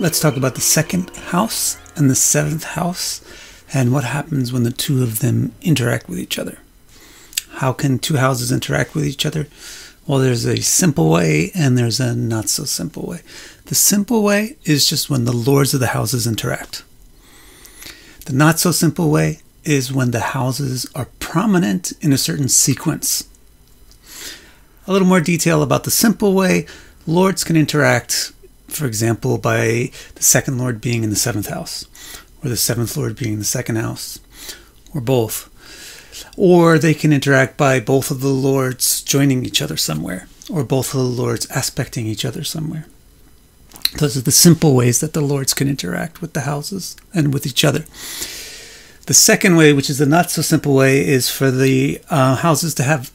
Let's talk about the second house and the seventh house and what happens when the two of them interact with each other. How can two houses interact with each other? Well, there's a simple way and there's a not so simple way. The simple way is just when the lords of the houses interact. The not so simple way is when the houses are prominent in a certain sequence. A little more detail about the simple way. Lords can interact, for example, by the second lord being in the seventh house, or the seventh lord being in the second house, or both. Or they can interact by both of the lords joining each other somewhere, or both of the lords aspecting each other somewhere. Those are the simple ways that the lords can interact with the houses and with each other. The second way, which is the not so simple way, is for the houses to have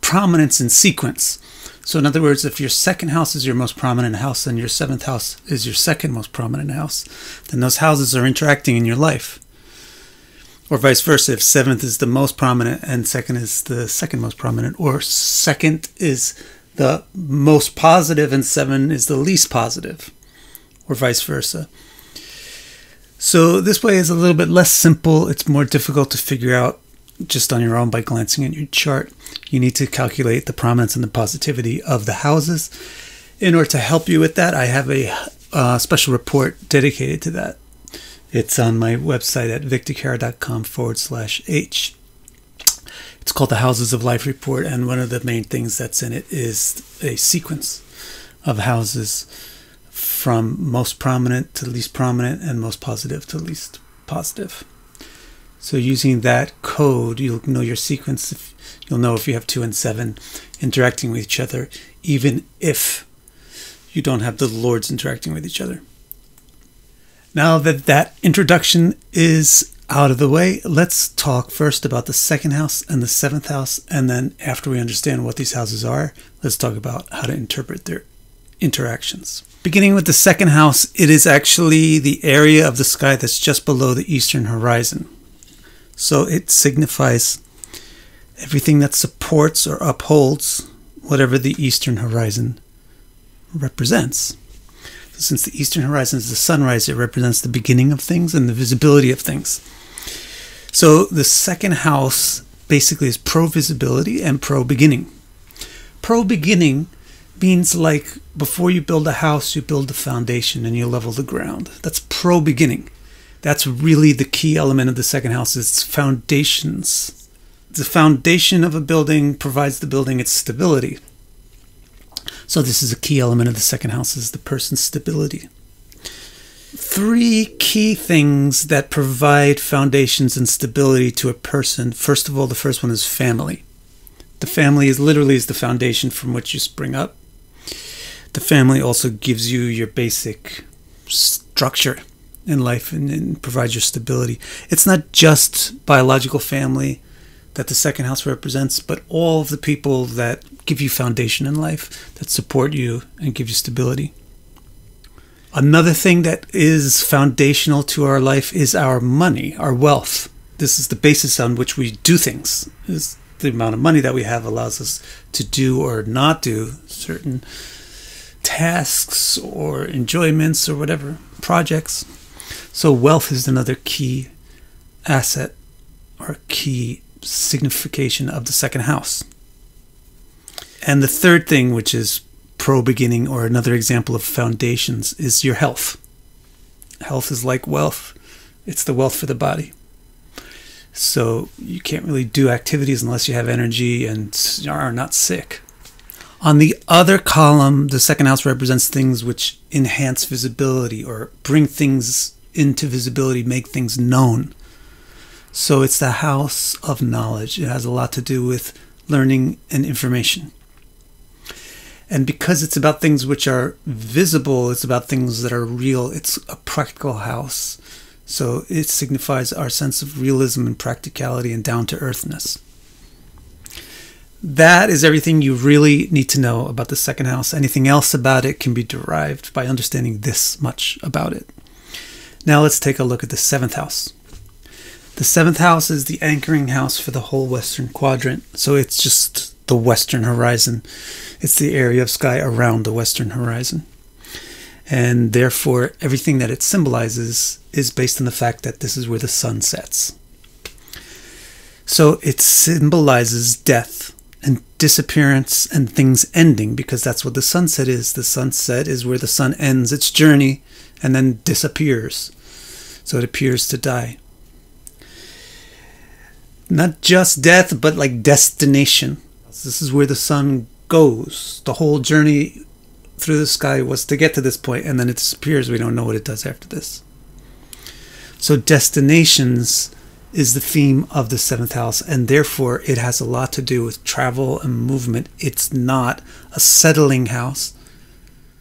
prominence in sequence. So in other words, if your second house is your most prominent house and your seventh house is your second most prominent house, then those houses are interacting in your life. Or vice versa, if seventh is the most prominent and second is the second most prominent, or second is the most positive and seven is the least positive, or vice versa. So this way is a little bit less simple. It's more difficult to figure out just on your own by glancing at your chart. You need to calculate the prominence and the positivity of the houses. In order to help you with that, I have a special report dedicated to that. It's on my website at victorcara.com/H. It's called the Houses of Life Report, and one of the main things that's in it is a sequence of houses from most prominent to least prominent and most positive to least positive. So using that code, you'll know your sequence. You'll know if you have 2 and 7 interacting with each other, even if you don't have the lords interacting with each other. Now that that introduction is out of the way, let's talk first about the second house and the seventh house, and then after we understand what these houses are, let's talk about how to interpret their interactions. Beginning with the second house, it is actually the area of the sky that's just below the eastern horizon. So it signifies everything that supports or upholds whatever the eastern horizon represents. Since the eastern horizon is the sunrise, it represents the beginning of things and the visibility of things. So the second house basically is pro-visibility and pro-beginning. Pro-beginning means like before you build a house, you build the foundation and you level the ground. That's pro-beginning. That's really the key element of the second house, is foundations. The foundation of a building provides the building its stability. So this is a key element of the second house, is the person's stability. 3 key things that provide foundations and stability to a person. First of all, the first one is family. The family is literally the foundation from which you spring up. The family also gives you your basic structure in life and provides your stability. It's not just biological family that the second house represents, but all of the people that give you foundation in life, that support you and give you stability. Another thing that is foundational to our life is our money, our wealth. This is the basis on which we do things. Is the amount of money that we have allows us to do or not do certain tasks or enjoyments or whatever, projects. So wealth is another key asset or key signification of the second house. And the third thing, which is pro-beginning or another example of foundations, is your health. Health is like wealth. It's the wealth for the body. So you can't really do activities unless you have energy and are not sick. On the other column, the second house represents things which enhance visibility or bring things into visibility, make things known. So it's the house of knowledge. It has a lot to do with learning and information. And because it's about things which are visible, it's about things that are real, it's a practical house. So it signifies our sense of realism and practicality and down-to-earthness. That is everything you really need to know about the second house. Anything else about it can be derived by understanding this much about it. Now let's take a look at the seventh house. The seventh house is the anchoring house for the whole western quadrant. So it's just the western horizon. It's the area of sky around the western horizon. And therefore, everything that it symbolizes is based on the fact that this is where the sun sets. So it symbolizes death and disappearance and things ending, because that's what the sunset is. The sunset is where the sun ends its journey and then disappears. So it appears to die. Not just death, but like destination. This is where the sun goes. The whole journey through the sky was to get to this point, and then it disappears. We don't know what it does after this. So destinations is the theme of the seventh house, and therefore it has a lot to do with travel and movement. It's not a settling house.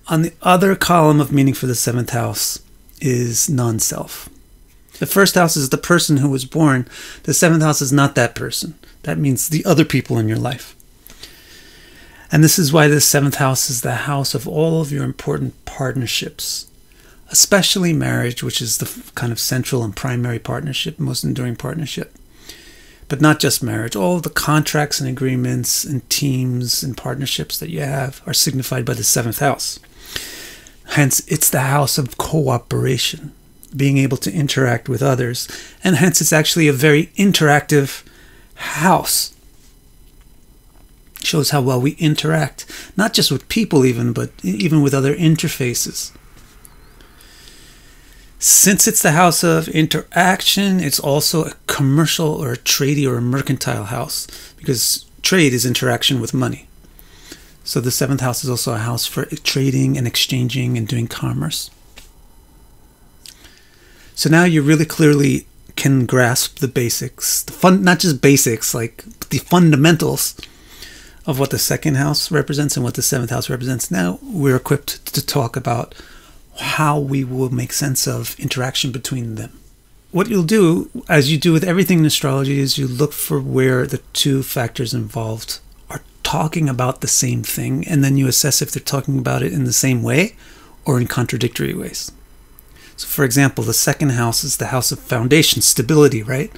On the other column of meaning for the seventh house is non-self. The first house is the person who was born. The seventh house is not that person. That means the other people in your life. And this is why the seventh house is the house of all of your important partnerships, especially marriage, which is the kind of central and primary partnership, most enduring partnership. But not just marriage. All of the contracts and agreements and teams and partnerships that you have are signified by the seventh house. Hence, it's the house of cooperation, being able to interact with others. And hence, it's actually a very interactive house. Shows how well we interact, not just with people even, but even with other interfaces. Since it's the house of interaction, it's also a commercial or a tradey or a mercantile house, because trade is interaction with money. So the seventh house is also a house for trading and exchanging and doing commerce. So now you really clearly can grasp the basics, not just basics, like the fundamentals of what the second house represents and what the seventh house represents. Now we're equipped to talk about how we will make sense of interaction between them. What you'll do, as you do with everything in astrology, is you look for where the two factors involved are talking about the same thing, and then you assess if they're talking about it in the same way or in contradictory ways. So for example, the second house is the house of foundation, stability, right?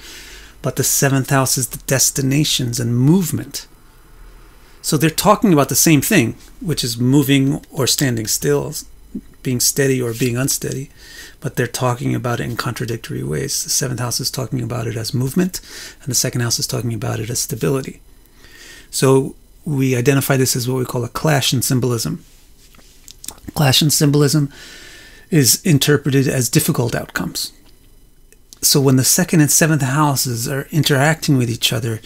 But the seventh house is the destinations and movement. So they're talking about the same thing, which is moving or standing still, being steady or being unsteady, but they're talking about it in contradictory ways. The seventh house is talking about it as movement, and the second house is talking about it as stability. So we identify this as what we call a clash in symbolism. Clash in symbolism is interpreted as difficult outcomes. So when the second and seventh houses are interacting with each other,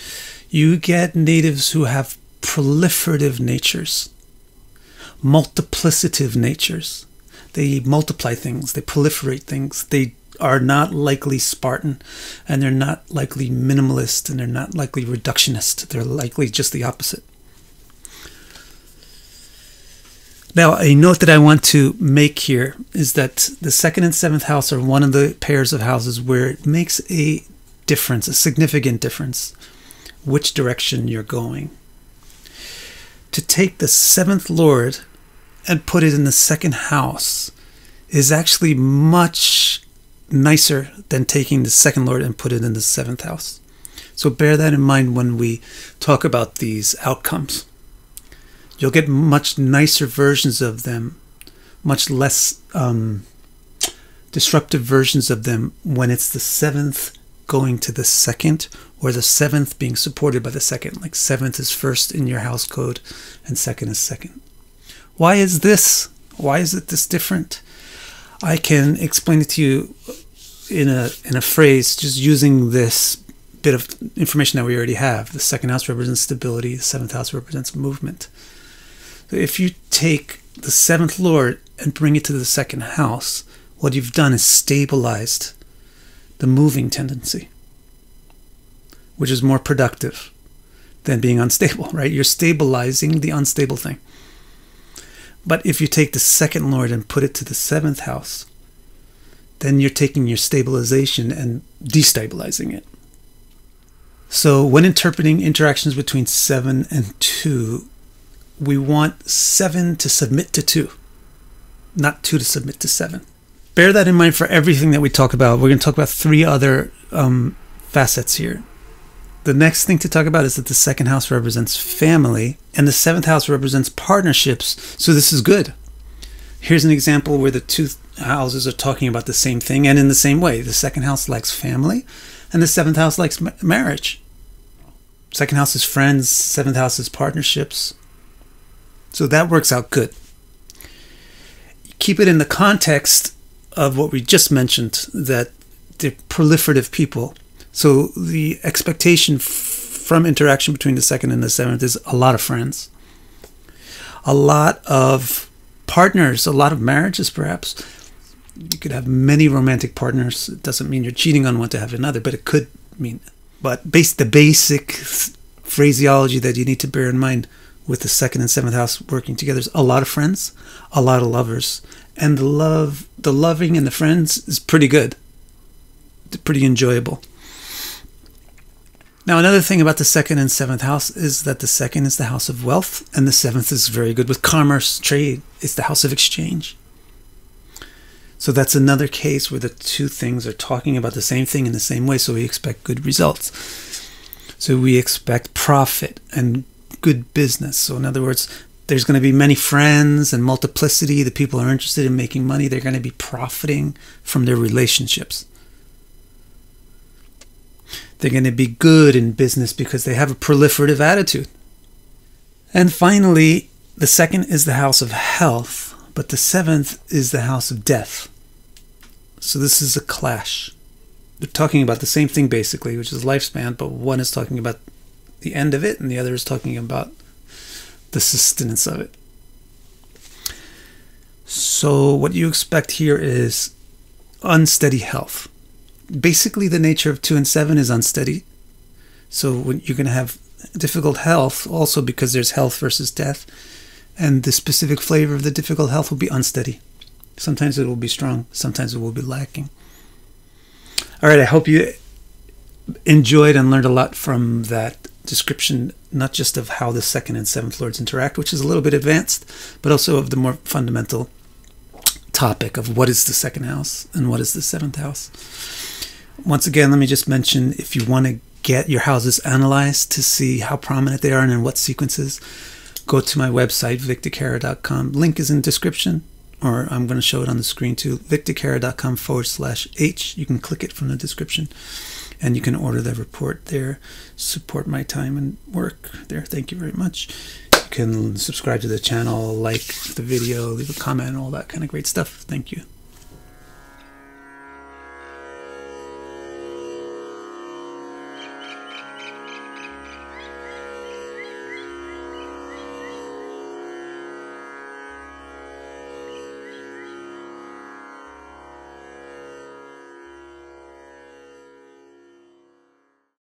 you get natives who have proliferative natures, multiplicative natures. They multiply things, they proliferate things. They are not likely Spartan, and they're not likely minimalist, and they're not likely reductionist. They're likely just the opposite. Now, a note that I want to make here is that the second and seventh house are one of the pairs of houses where it makes a difference, a significant difference, which direction you're going. To take the seventh lord and put it in the second house is actually much nicer than taking the second lord and put it in the seventh house. So bear that in mind when we talk about these outcomes. You'll get much nicer versions of them, much less disruptive versions of them when it's the seventh going to the second, or the seventh being supported by the second. Like seventh is first in your house code and second is second. Why is this? Why is it this different? I can explain it to you in a phrase, just using this bit of information that we already have. The second house represents stability, the seventh house represents movement. So if you take the seventh lord and bring it to the second house, what you've done is stabilized the moving tendency, which is more productive than being unstable, right? You're stabilizing the unstable thing. But if you take the second lord and put it to the seventh house, then you're taking your stabilization and destabilizing it. So when interpreting interactions between 7 and 2, we want 7 to submit to 2, not 2 to submit to 7. Bear that in mind for everything that we talk about. We're going to talk about 3 other facets here. The next thing to talk about is that the second house represents family and the seventh house represents partnerships. So this is good. Here's an example where the two houses are talking about the same thing and in the same way. The second house likes family, and the seventh house likes marriage. Second house is friends, seventh house is partnerships. So that works out good. Keep it in the context of what we just mentioned, that they're proliferative people. So the expectation from interaction between the second and the seventh is a lot of friends, a lot of partners, a lot of marriages perhaps. You could have many romantic partners. It doesn't mean you're cheating on one to have another, but it could mean. But the basic phraseology that you need to bear in mind with the second and seventh house working together is a lot of friends, a lot of lovers. And the loving and the friends is pretty good. It's pretty enjoyable. Now, another thing about the second and seventh house is that the second is the house of wealth, and the seventh is very good with commerce, trade. It's the house of exchange. So that's another case where the two things are talking about the same thing in the same way, so we expect good results. So we expect profit and good business. So in other words, there's going to be many friends and multiplicity. The people are interested in making money. They're going to be profiting from their relationships. They're going to be good in business because they have a proliferative attitude. And finally, the second is the house of health, but the seventh is the house of death. So this is a clash. They're talking about the same thing basically, which is lifespan, but one is talking about the end of it and the other is talking about the sustenance of it. So what you expect here is unsteady health. Basically, the nature of 2 and 7 is unsteady. So when you're going to have difficult health also because there's health versus death. And the specific flavor of the difficult health will be unsteady. Sometimes it will be strong. Sometimes it will be lacking. All right, I hope you enjoyed and learned a lot from that description, not just of how the second and seventh lords interact, which is a little bit advanced, but also of the more fundamental topic of what is the second house and what is the seventh house. Once again, let me just mention, if you want to get your houses analyzed to see how prominent they are and in what sequences, go to my website, victorcara.com. Link is in the description, or I'm going to show it on the screen too, victorcara.com/H. You can click it from the description, and you can order the report there. Support my time and work there. Thank you very much. You can subscribe to the channel, like the video, leave a comment, all that kind of great stuff. Thank you.